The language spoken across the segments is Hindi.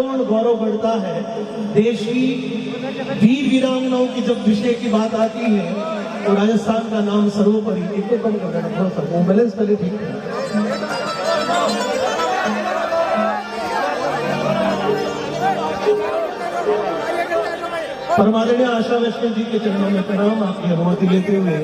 गौरव बढ़ता है। देश की वीर वीरांगनाओं की जब विषय की बात आती है तो राजस्थान का नाम सर्वोपरि। एक तो कम कर देना थोड़ा सा, वो बैलेंस पहले ठीक है। परमादरणीय आशा वैष्णव जी के चरणों में प्रणाम, आपकी अनुमति लेते हुए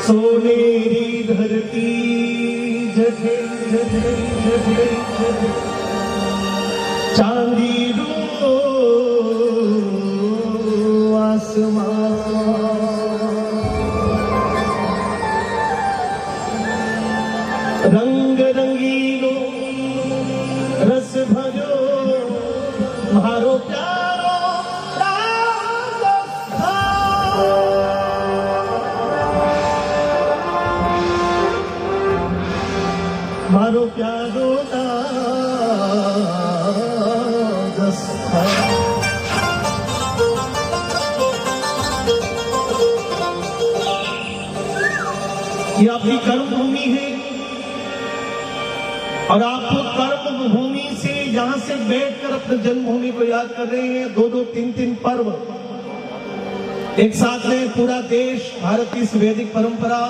सोनेरी धरती झटे झटे झटे झटे, चांदी रो आसमां, रंग रंगीलो रस भरो मारो प्यारो मारो प्यारो राजस्थान। ये आपकी कर्म भूमि है और आप कर्म भूमि से यहां से बैठकर अपने जन्मभूमि को याद कर रहे हैं। दो दो तीन तीन पर्व एक साथ में पूरा देश भारत की वैदिक परंपरा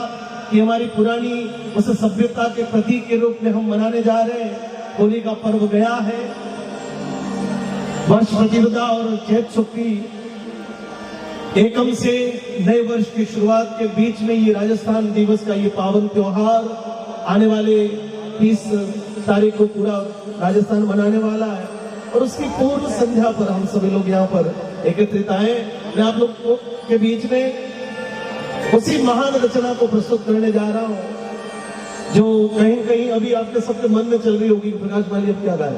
कि हमारी पुरानी उस सभ्यता के प्रतीक के रूप में हम मनाने जा रहे हैं। होली का पर्व गया है, वर्ष प्रतिपदा और चैत शुक्ल एकम से नए वर्ष की शुरुआत के बीच में ये राजस्थान दिवस का ये पावन त्योहार आने वाले 30 तारीख को पूरा राजस्थान मनाने वाला है और उसकी पूर्व संध्या पर हम सभी लोग यहाँ पर एकत्रित आए। मैं आप लोग के बीच में उसी महान रचना को प्रस्तुत करने जा रहा हूं जो कहीं कहीं अभी आपके सबके मन में चल रही होगी। प्रकाश माली अब क्या गाए?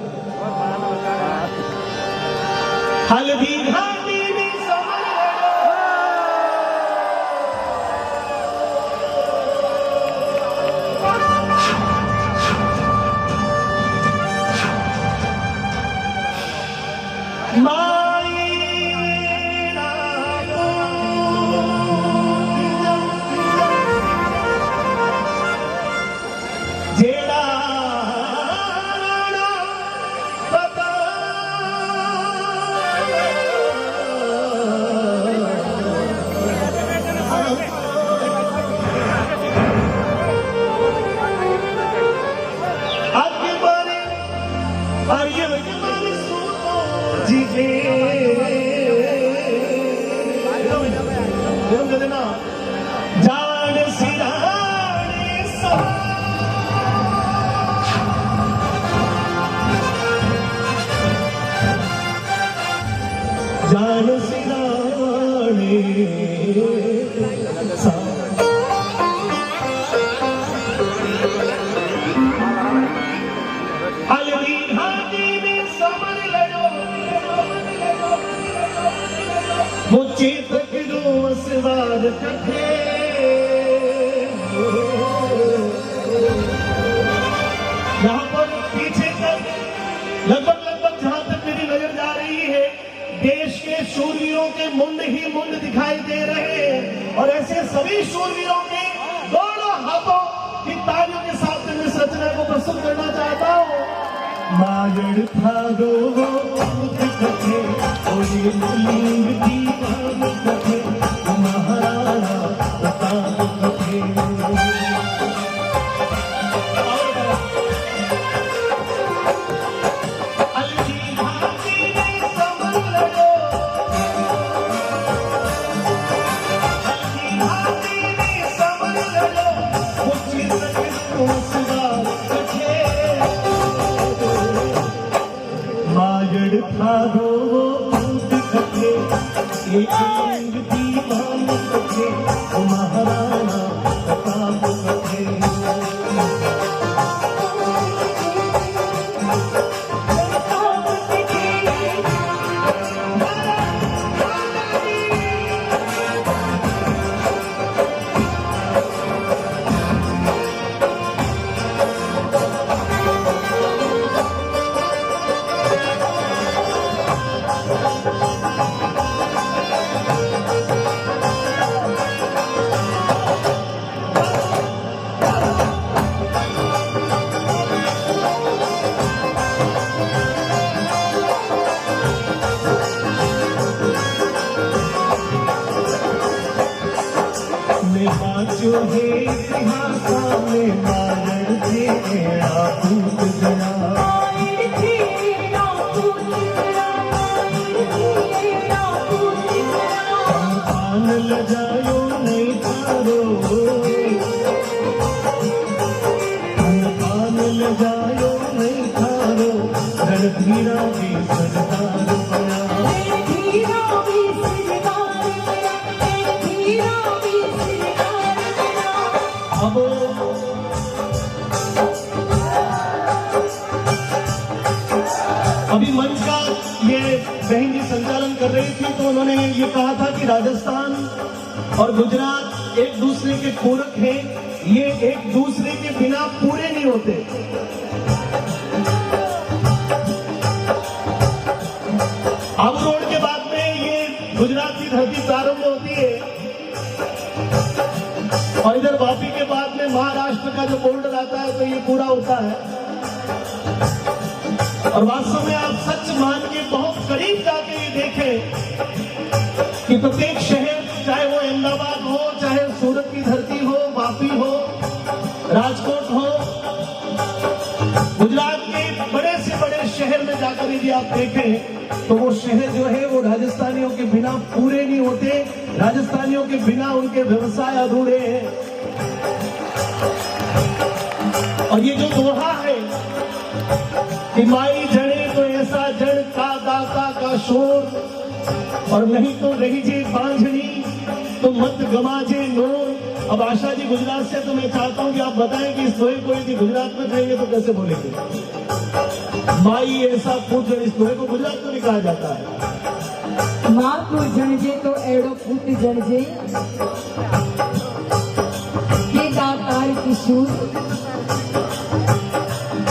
हल्दी घाटी में जान सिराने हल्दी घाटी में समर लड़ो वो चेतक रो असवार कथे। यहाँ पर पीछे तक लगभग जहां तक मेरी नजर जा रही है देश के शूरवीरों के मुंड ही मुंड दिखाई दे रहे हैं और ऐसे सभी शूरवीरों के दोनों हाथों की तालियों के साथ में इस रचना को प्रस्तुत करना चाहता हूँ। मागड़ थारो कथे महाराणा प्रताप कथे एक लिंग दीवान कथे वो महाराणा प्रताप कथे। जो है सिंहासा में मारण थे पूत गया पान लजायो नहीं थारो पान लजायो नहीं थारो रणधीरा भी सरदार बना अभी मंच का ये बहन जी संचालन कर रही थी तो उन्होंने ये कहा था कि राजस्थान और गुजरात एक दूसरे के पूरक हैं, ये एक दूसरे के बिना पूरे नहीं होते। अब रोड के बाद में ये गुजरात की धरती प्रारंभ होती है और इधर वापी के बाद में महाराष्ट्र का जो बॉर्डर आता है तो ये पूरा होता है। और वास्तव में आप सच मान के बहुत करीब जाके ये देखें कि प्रत्येक शहर, चाहे वो अहमदाबाद हो, चाहे सूरत की धरती हो, वापी हो, राजकोट हो, गुजरात के बड़े से बड़े शहर में जाकर यदि आप देखें तो वो शहर जो है वो राजस्थानियों के बिना पूरे नहीं होते, राजस्थानियों के बिना उनके व्यवसाय अधूरे हैं। और ये जो दोहा है कि माई जड़े तो ऐसा जड़ का दाता का शोर और नहीं तो रही जे बांझनी तो मत गमाजे नोर। अब आशा जी गुजरात से तो मैं चाहता हूं कि आप बताएं कि इस दोहे को यदि गुजरात में कहेंगे तो कैसे बोलेंगे? माई ऐसा पूछ, इस दोहे को गुजरात में भी कहा जाता है। मां को जणजे तो एड़ो पुट जणजे के दातार किशोर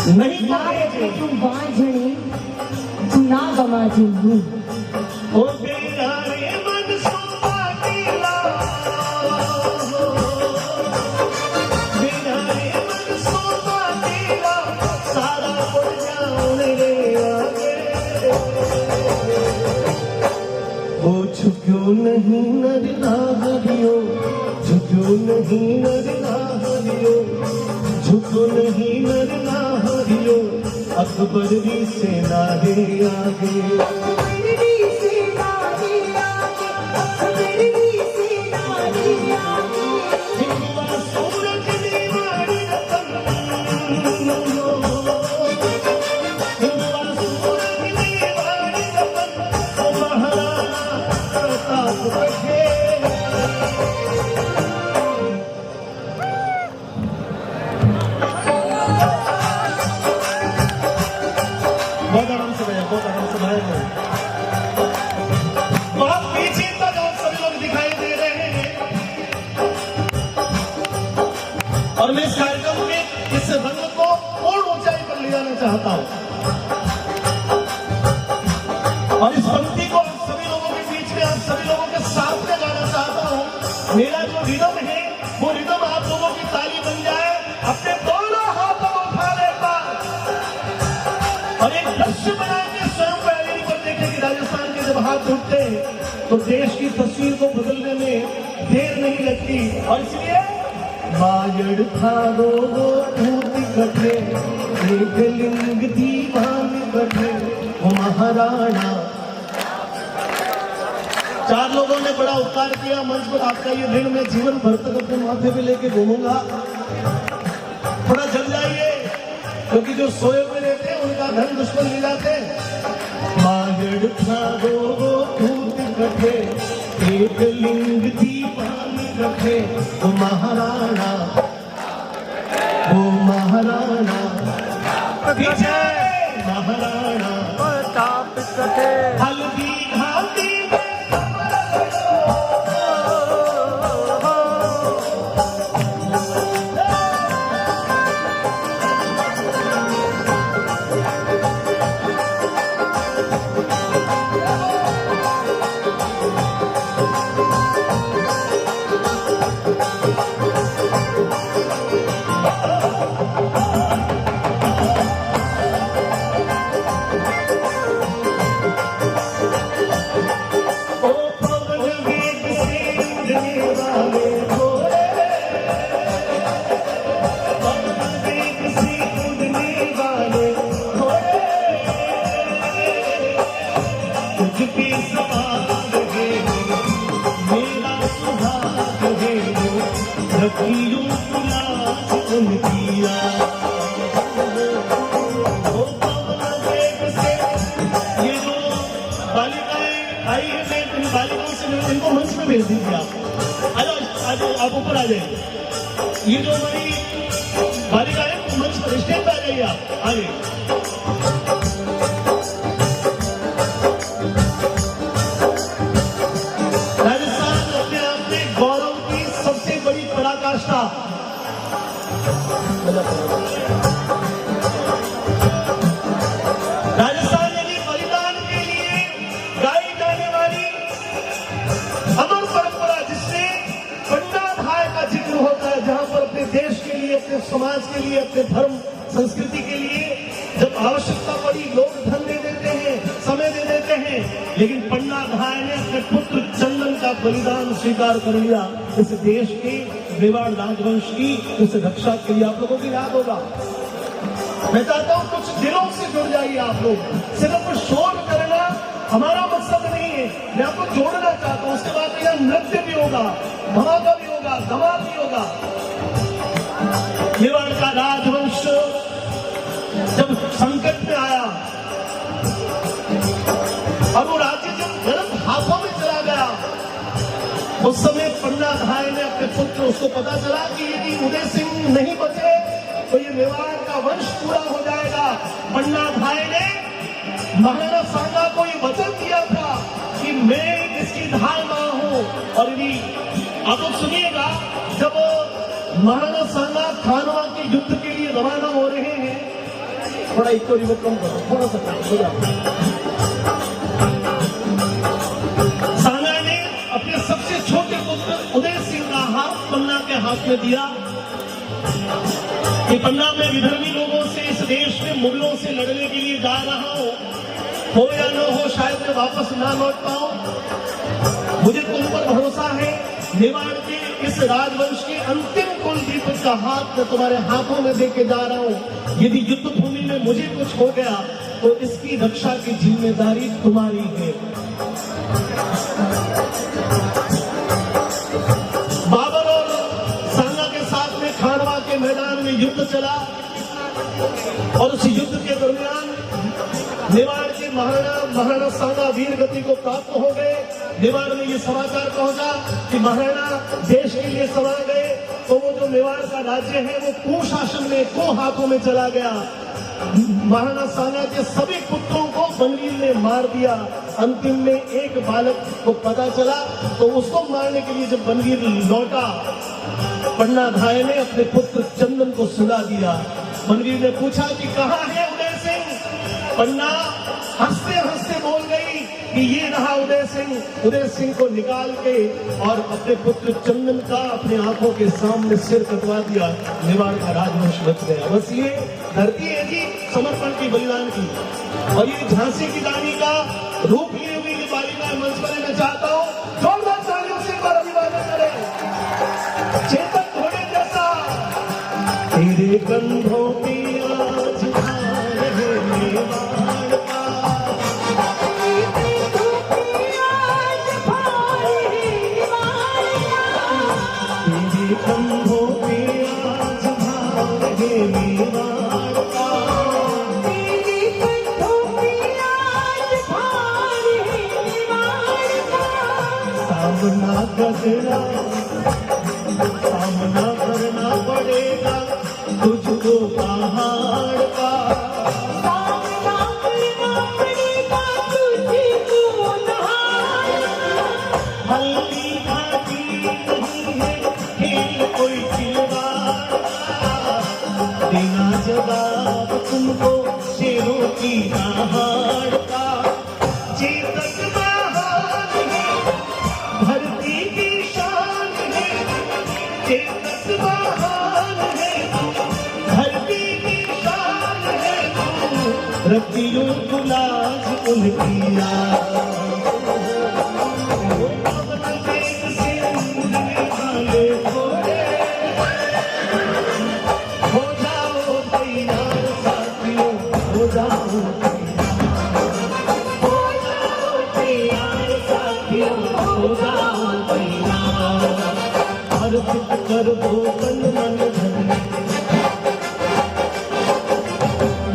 नहीं ना तू बांझणी तू ना गमाजे नूर। ओ तेरा रे मन सोता टीला, मेरा रे मन सोता टीला, सारा पड़ जाऊं रे आगे। वो झुक्यो नहीं नरना हरियो, झुक्यो नहीं नरना हरियो, झुको नहीं नरना हरियो, अकबर की सेना है आगे। बहुत आराम से भैया, बहुत आराम से भाई। बहुत पीछे तक आप सभी लोग दिखाई दे रहे हैं और मैं इस कार्यक्रम में इस रंग को और ऊंचाई पर ले जाना चाहता हूं और इस पंक्ति को आप सभी लोगों के बीच में, आप सभी लोगों के साथ में गाना चाहता हूं। मेरा जो रिदम है वो रिदम आप लोगों की ताली बन जाए। अपने दोनों हाथों को उठा लेता और एक दृश्य बना के स्वयं को एलईडी पर देखें कि राजस्थान के जब हाथ उठते हैं तो देश की तस्वीर को बदलने में देर नहीं लगती। और इसलिए मायड़ थारो वो पूत कथे, एक लिंग दीवान कथे वो महाराणा। चार लोगों ने बड़ा उपकार किया मंच पर, आपका ये दिन मैं जीवन भर तक अपने माथे पे लेके घूमूंगा। थोड़ा जल जाइए क्योंकि जो सोए हुए रहते हैं उनका धन दुश्मन ले जाते हैं। मायड़ थारो वो पूत कथे एक लिंग दीवान रखे वो महाराणा, वो महाराणा पीछे महाराणा प्रताप सके हल्दी घाटी इनको मंच में भेज दीजिए आप ऊपर आ जाइए। ये जो हमारी बालिका है मंच पर स्टेज पे आ जाइए आप आगे। राजस्थान अपने आप में गौरव की सबसे बड़ी पराकाष्ठा राजस्थान यानी बलिदान के लिए गाई जाने वाली अमर परंपरा जिसमें पंडा धाय का जिक्र होता है, जहां पर अपने देश के लिए, अपने समाज के लिए, अपने धर्म संस्कृति के लिए जब आवश्यकता पड़ी लोग धन दे देते हैं, समय दे देते हैं, लेकिन पंडा धाय ने अपने पुत्र चंदन का बलिदान स्वीकार कर लिया इस देश के मेवाड़ राजवंश की उस रक्षा के लिए। आप लोगों की याद होगा। मैं चाहता हूं कुछ दिलों से जुड़ जाइए आप लोग। सिर्फ शोर करना हमारा मकसद नहीं है, मैं आपको जोड़ना चाहता हूं। उसके बाद यहाँ नृत्य भी होगा, धमाका भी होगा, धमाल भी होगा। मेवाड़ का राजवंश जब संकट में आया और वो राज्य जब गलत हाथों में चला गया, उस समय पंडा धाय ने अपने पुत्र, उसको पता चला कि यदि उदय सिंह नहीं बचे तो ये मेवाड़ का वंश पूरा हो जाएगा। पंडा धाय ने महाराणा सांगा को ये वचन दिया था कि मैं इसकी धाय मां हूं। और यदि आप लोग सुनिएगा, जब महाराणा सांगा खानवा के युद्ध के लिए रवाना हो रहे हैं, थोड़ा इसको रिवोट कम करो, थोड़ा सा काम हो जाए। सांगा ने अपने सबसे छोटे पुत्र उदय सिंह का हाथ पन्ना के हाथ में दिया कि पन्ना में विधर्मी लोगों से, इस देश में मुगलों से लड़ने के लिए जा रहा हूं, हो या न हो शायद मैं वापस ना लौट पाऊं, मुझे तुम पर भरोसा है। मेवाड़ के इस राजवंश के अंतिम कुलदीप का हाथ मैं तुम्हारे हाथों में देके जा रहा हूं। यदि युद्ध भूमि में मुझे कुछ हो गया तो इसकी रक्षा की जिम्मेदारी तुम्हारी है। बाबर और सांगा के साथ में खानवा के मैदान में युद्ध चला और उस युद्ध के दरमियान मेवाड़ के महाराणा सांगा वीर गति को प्राप्त हो गए। मेवाड़ में ये समाचार पहुंचा कि महाराणा देश के लिए समा गए, तो वो जो मेवाड़ का राज्य है वो कुशासन में, को हाथों में चला गया। महाराणा सांगा के सभी पुत्रों को बनवीर ने मार दिया। अंतिम में एक बालक को पता चला तो उसको मारने के लिए जब बनवीर लौटा, पंडा धाय ने अपने पुत्र चंदन को सुला दिया। बनवीर ने पूछा कि कहाँ है उदय सिंह? पन्ना हंसते हंसते बोल गई कि ये रहा उदय सिंह। उदय सिंह को निकाल के और अपने पुत्र चंदन का अपने आंखों के सामने सिर कटवा दिया। मेवाड़ का राजवंश बच गया। बस ये धरती है जी समर्पण की, बलिदान की। और ये झांसी की रानी का रूप लिए हुई ये बालिका मंच पर मैं चाहता हूँ जोरदार तालियों से अभिवादन करें। चेतन घोड़े जैसा तेरे कंधों पे आज भार है मेवाड़ का, तेरे कंधों पे आज भार है मेवाड़ का, सामने करना, सामना करना पड़ेगा तुझको पहाड़ का। सामना करना पड़ेगा तुझको पहाड़ का। हल्दी घाटी नहीं है खेल कोई खिलवाड़ का, देना जवाब तुमको शेरों की दहाड़ का। चेतक महान है, धरती की शान है, चेतक महान है, धरती की शान है, रतियों को लाज उनकी याद। अपना देश से उड़ने वाले घोड़े, हो जाओ तैयार साथियों, हो जाओ तैयार साथियों, हो जाओ तैयार। अर्पित कर दो तन मन धन,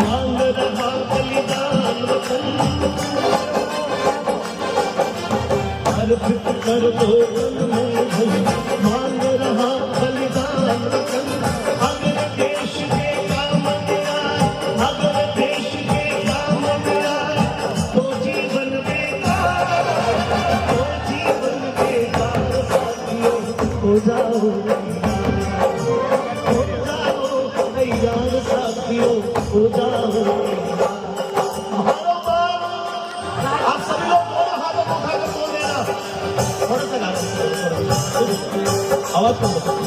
मांग रहा बलिदान वतन। अर्पित कर दो तन मन धन, मांग रहा बलिदान वतन। अगर देश के काम में आए, अगर देश के काम में आए, तो जीवन बेकार, तो जीवन बेकार साथियों, हो जाओ तैयार साथियों, हो जाओ। हारो बार, आप सभी लोग दोनों हाथों को उठाकर बोल देना। थोड़ा सा आवाज कम करो,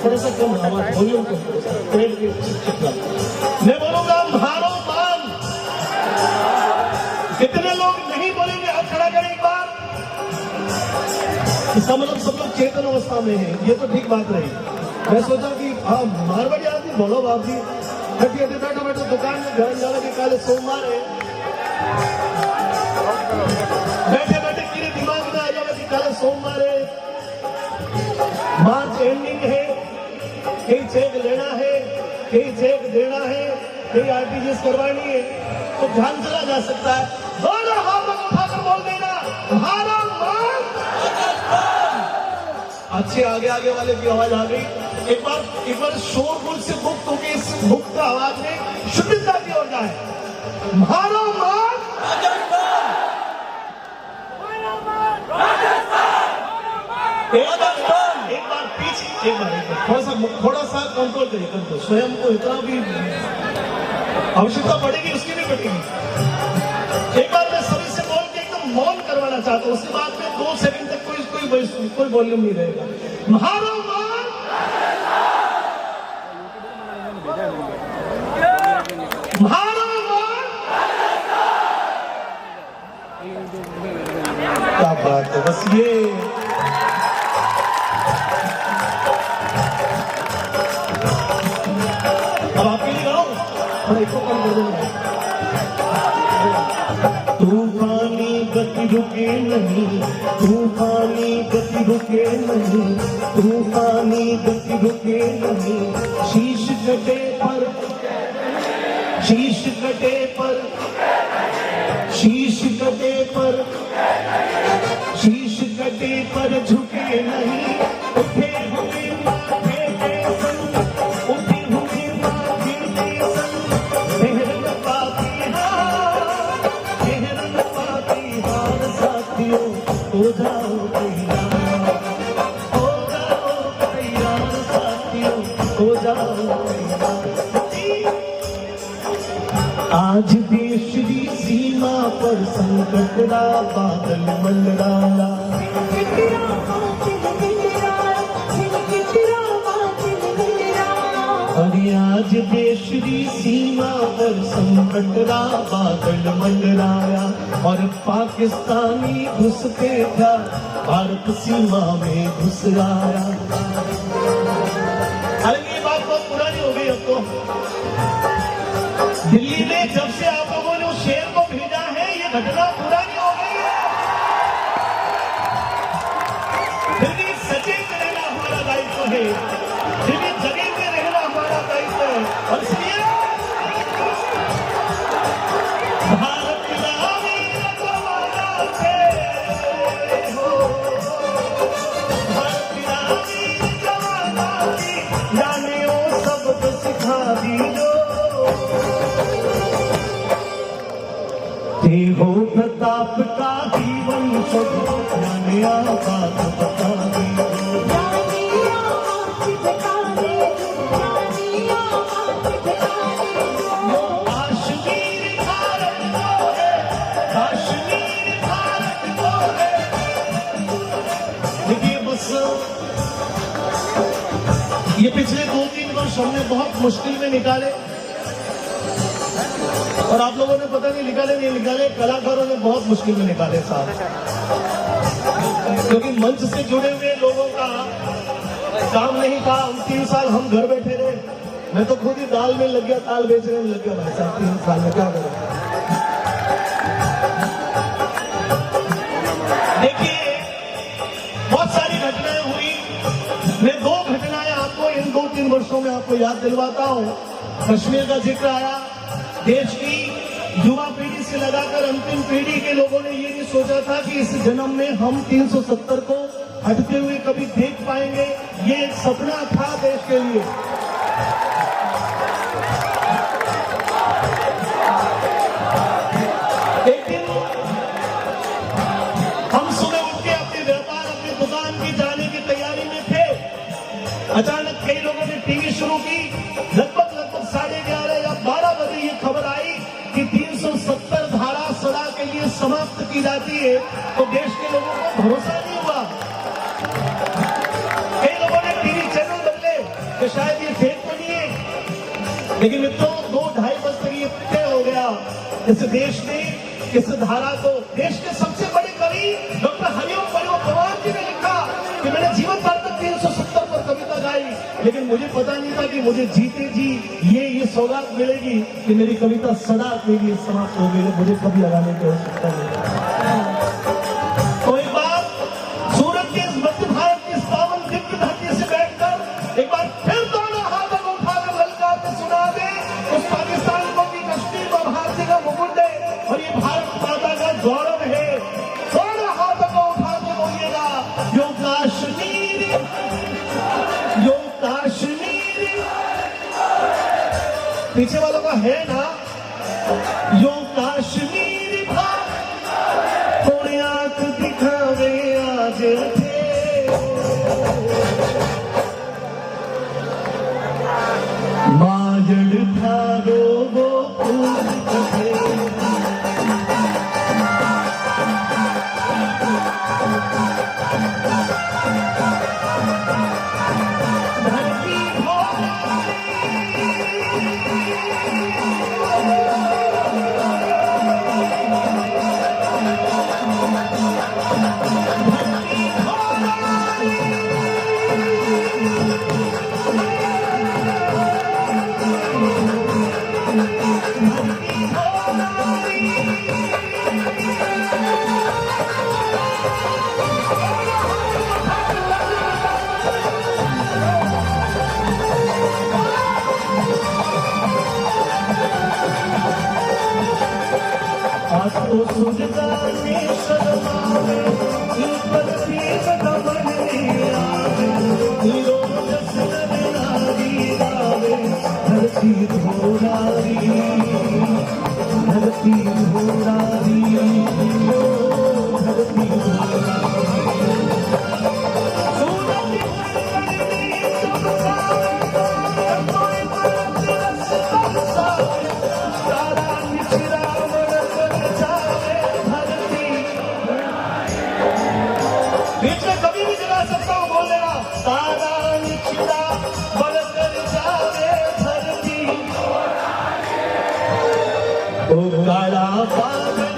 थोड़ा सा कम आवाज, वॉल्यूम कम करो, पेट के चिपचिपा। मैं बोलूंगा हारो बार, कितने लोग नहीं बोलेंगे? हाथ खड़ा करें एक बार। इसका मतलब सब लोग चेतन अवस्था में है, ये तो ठीक बात रही। मैं सोचा कि हाँ मारवाड़ी आदमी बोलो बाप जी, बैठे बैठो बैठो दुकान में ध्यान जाना कि कल सोमवार है, बैठे बैठे मेरे दिमाग में आ जाएगा कि कल सोमवार है, मार्च एंडिंग है, कहीं चेक लेना है, कहीं चेक देना है, कहीं आरटीजीएस करवानी है, तो ध्यान चला जा सकता है। दोनों हाथों को उठाकर बोल देना, हारो मान। अच्छे आगे आगे वाले की आवाज आ गई। एक बार शोरगुल से मुक्त होकर इस मुक्त आवाज में शुद्धता की ओर जाए। हारो मान, एक बार पीछे, एक बार थोड़ा सा कंट्रोल करिए, कंट्रोल। स्वयं को इतना भी आवश्यकता पड़ेगी, उसकी भी पड़ेगी। एक बार मैं सभी से बोल के एकदम मौन करवाना चाहता हूँ, उसके बाद में 2 सेकंड तक कोई वॉल्यूम नहीं रहेगा। हारो मान, हारो मान। क्या बात है, बस ये अब आपके लिए गाऊं, थोड़ा इसको कम कर दूंगा। तूफानी गति रुके नहीं, तूफानी गति रुके नहीं, तूफानी गति रुके नहीं। शीश कटे पर, शीश कटे पर, शीश कटे पर, शीश कटे पर झुके नहीं। उठे हुए माथे के संग, उठे हुए माथे के संग, मेहरन पाती हार, मेहरन पाती हार साथियों, हो जाओ तैयार, हो जाओ तैयार साथियों, हो जाओ तैयार। आज देश की सीमा पर संकट का बादल मंडराया, अरे आज देश की सीमा पर संकट का बादल मंडराया, और पाकिस्तानी घुसते था भारत सीमा में घुस आया। अरे ये बात बहुत पुरानी हो गई अब तो। दिल्ली ने जब से आप लोगों ने उस शेर को भेजा है, ये घटना पुरानी हो गई है। फिर भी सचेत रहना हमारा दायित्व है, फिर भी जगह में रहना हमारा दायित्व है। और इसलिए भारत का वीर जवान थे हो, ते हो प्रताप का ही वंश जाने आबाद बता दीजो। काश्मीर भारत को है, काश्मीर भारत को है। देखिए बस ये पिछले 2-3 वर्ष हमने बहुत मुश्किल में निकाले और आप लोगों ने पता नहीं निकाले, कलाकारों ने बहुत मुश्किल में निकाले साहब, क्योंकि मंच से जुड़े हुए लोगों का काम नहीं था। 3 साल हम घर बैठे रहे, मैं तो खुद ही दाल में लग गया, दाल बेचने में लग गया भाई साहब। 3 साल में क्या करूं। देखिए बहुत सारी घटनाएं हुई, मैं 2 घटनाएं आपको इन 2-3 वर्षों में आपको याद दिलवाता हूं। कश्मीर का जिक्र आया, देश की युवा पीढ़ी से लगाकर अंतिम पीढ़ी के लोगों ने ये नहीं सोचा था कि इस जन्म में हम 370 को हटते हुए कभी देख पाएंगे। ये एक सपना था देश के लिए। एक दिन हम सुबह उठ के अपने व्यापार, अपनी दुकान की जाने की तैयारी में थे। अचानक कई लोगों ने टीवी शुरू की। लगभग 11:30 या 12 बजे ये खबर आई कि 370 धारा सदा के लिए समाप्त की जाती है। तो देश के लोगों को भरोसा नहीं हुआ। कई लोगों ने टीवी चैनल बदले कि शायद ये फेक तो नहीं है। लेकिन मित्रों 2-2.5 बजे तक ये तय हो गया इस देश ने इस धारा को। देश के सबसे बड़े कवि डॉक्टर हरिओम पवार जी ने लिखा कि मैंने जीवन भर तक 370 पर कविता गाई, लेकिन मुझे पता नहीं था कि मुझे जीते जी ये सौगात मिलेगी कि मेरी कविता सदा के लिए समाप्त हो गई, मुझे कभी लगाने की आवश्यकता नहीं। तो एक बार सूरत के इस मध्य भारत की इस पावन दिव्य धरती से बैठकर एक बार फिर दोनों हाथों को उठाकर ललकार के सुना दे उस पाकिस्तान को कि कश्मीर को भारती का मुकुट है और ये भारत माता का गौरव है। दोनों हाथों को उठा के बोलिएगा, यो कश्मीर, यो कश्मीर। पीछे वालों का है ना, यो कश्मीर था, थोड़े आंख दिखावे आज थे। माजड़ था वो फूल थे। तो सुनता शर्मावे ऊपर भी कदम आवे, रोज नारी गावे धरती धोरारी, धरती धोरारी, धरती बीच में कभी भी जगा सकता हूँ, बोल देना तारा निचला बढ़कर जावे धरती, ओ काला बादल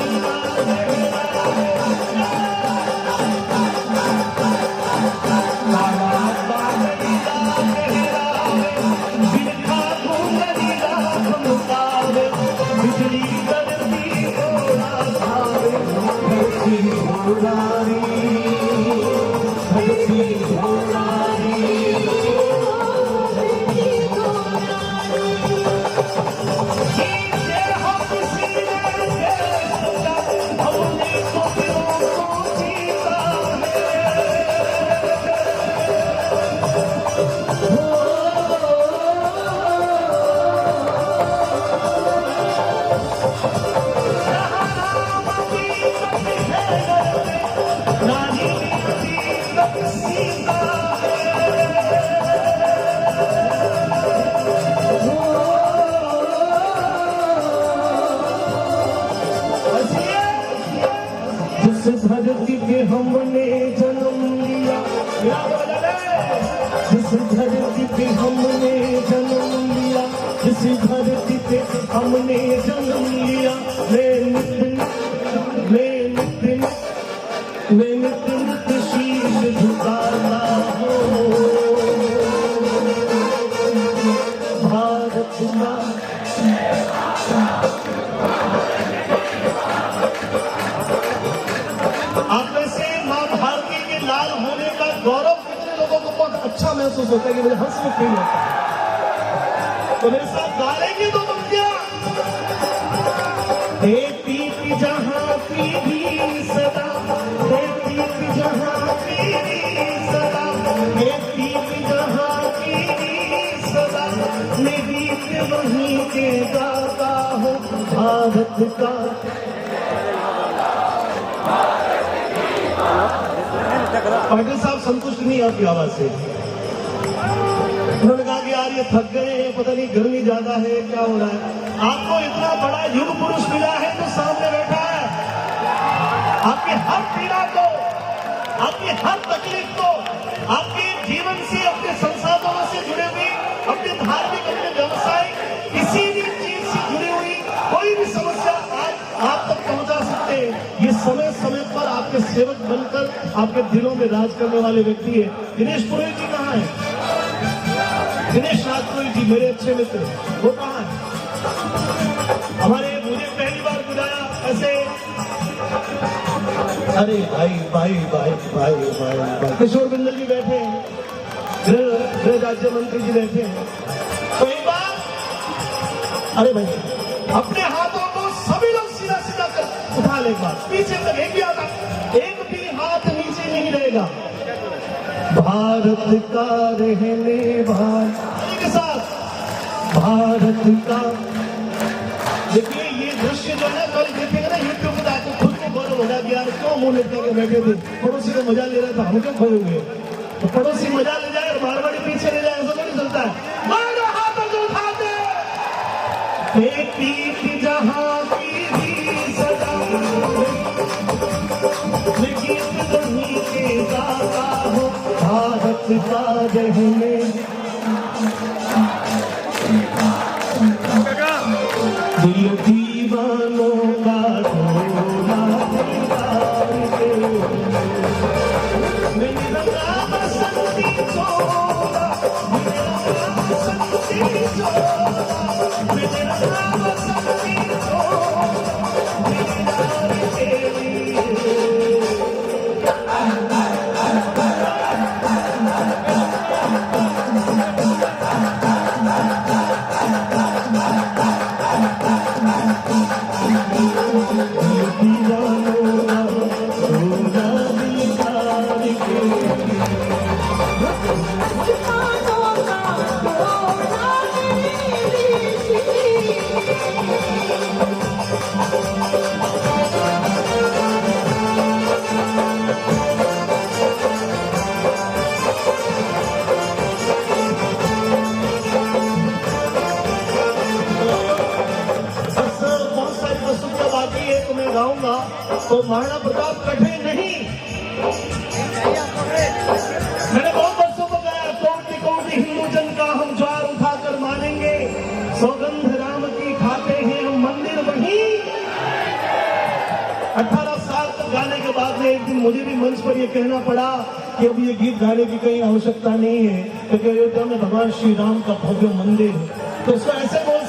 बिजली करती धोरारी, धरती पे हमने जन्म लिया, जिस धरती पे हमने जन्म लिया, जिस धरती पे हमने जन्म लिया, मैं नित्य नित्य शीश झुकाता हूँ भारत का। आप में से मां भारती के लाल होने का गौरव कितने लोगों को बहुत अच्छा महसूस होता है कि मुझे हंस में फील होता है, तो मेरे साथ गा लेंगे तो तुम क्या? देती की जहां की भी सदा, देती की जहां की भी सदा, देती की जहां की भी सदा, मैं गीत वहीं के गाता हूँ भारत का। पाटिल साहब संतुष्ट नहीं आपकी आवाज से, उन्होंने कहा कि यार ये थक गए हैं, पता नहीं गर्मी ज्यादा है, क्या हो रहा है। आपको इतना बड़ा युग पुरुष मिला है जो सामने बैठा है, आपकी हर पीड़ा को, आपकी हर तकलीफ को, आपके जीवन से, अपने संसाधनों से जुड़े हुए, अपने धार्मिक, अपने व्यवसाय, किसी भी चीज से जुड़ी हुई कोई भी समस्या आज आप तक पहुंचा सकते हैं। ये समय समय पर आपके सेवक बनकर आपके दिलों में राज करने वाले व्यक्ति है। दिनेश पुरोहित जी कहाँ है? दिनेश राजपुरोहित जी मेरे अच्छे मित्र, वो कहाँ है? हमारे, मुझे पहली बार बुलाया ऐसे, अरे भाई भाई भाई भाई भाई भाई किशोर बिंदल जी बैठे हैं, गृह राज्य मंत्री जी बैठे हैं, तो एक बार, अरे भाई अपने हाथों को सभी लोग सीधा सीधा कर उठा ले, एक बार पीछे तक एक भी आता, एक भी हाथ नीचे नहीं रहेगा। भारत का रहने वाला के साथ भारत का। देखिए ये दृश्य जो है कल देखेंगे ना यूट्यूब पर, आपको खुद को गौरव हो जाएगा यार क्यों मुंह लटका के बैठे थे, पड़ोसी को मजा ले रहा था, हम क्यों खोए हुए। तो पड़ोसी मजा ले जाए और मारवाड़ी पीछे ले जाए, ऐसा तो नहीं चलता है। मारो हाथों को उठाते, बेटी की जहां की भी सदा, मैं गीत वहीं के गाता हूँ भारत का रहने। दिल दीवानों का ढोला मेरा बसंती चोला, मेरा बसंती चोला, मेरा बसंती चोला, मेरा तेरी। गाऊंगा तो महाराणा प्रताप कठे नहीं, मैंने बहुत वर्षों को गाया, कोटि कोटि हिंदू जन का हम ज्वार उठाकर मानेंगे, सौगंध राम की खाते हैं हम मंदिर वहीं। 18 साल तक गाने के बाद में एक दिन मुझे भी मंच पर यह कहना पड़ा कि अब ये गीत गाने की कहीं आवश्यकता नहीं है, क्योंकि अयोध्या में भगवान श्री राम का भव्य मंदिर है। तो उसको ऐसे बोल